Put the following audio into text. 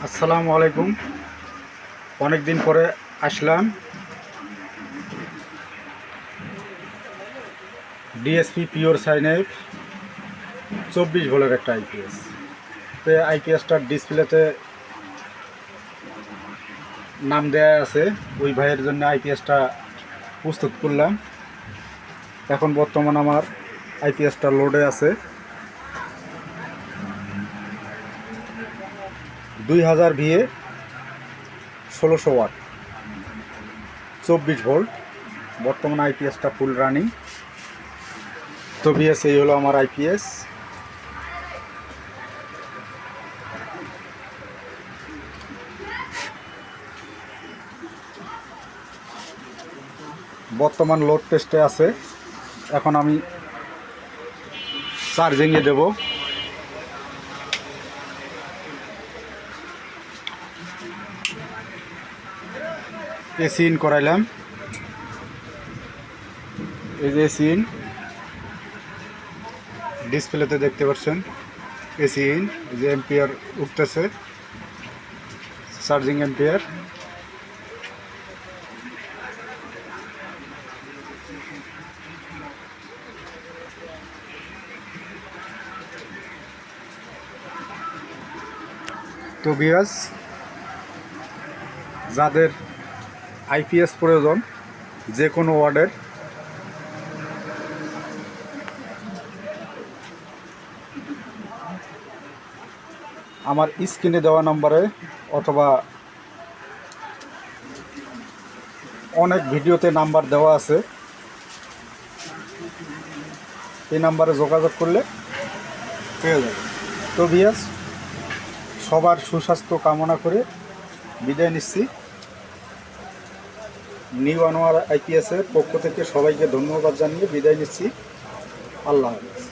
আসসালামু আলাইকুম। অনেক দিন পরে আসলাম ডিএসপি পিওর সাইনের 24 ভোল্টের একটা আইপিএস। তো আইপিএসটার ডিসপ্লেতে নাম দেয়া আছে, ওই ভাইয়ের জন্য আইপিএসটা প্রস্তুত করলাম। এখন বর্তমান আমার আইপিএসটা লোডে আছে। 2000 ভিএ 1600 ওয়াট 24 ভোল্ট। বর্তমান আইপিএসটা ফুল রানিং। তো বিএস এই হলো আমার আইপিএস। বর্তমান লোড টেস্টে আছে। এখন আমি চার্জিংয়ে দেব। AC in করাইলাম। এই যে এসি ইন, ডিসপ্লেতে দেখতে পাচ্ছেন এসি ইন। এই যে এম্পিয়ার উঠতেছে, চার্জিং এম্পিয়ার। তো ভিউয়ার্স, যাদের আইপিএস প্রয়োজন যে কোনো ওয়ার্ডের, আমার স্ক্রিনে দেওয়া নম্বরে অথবা অনেক ভিডিওতে নাম্বার দেওয়া আছে, এই নাম্বারে যোগাযোগ করলে পেয়ে যাবে। তো ভিউয়ার্স, সবার সুস্বাস্থ্য কামনা করে বিদায় নিচ্ছি। নিউ আনোয়ার আইপিএসের পক্ষ থেকে সবাইকে ধন্যবাদ জানিয়ে বিদায় নিচ্ছি। আল্লাহ হাফেজ।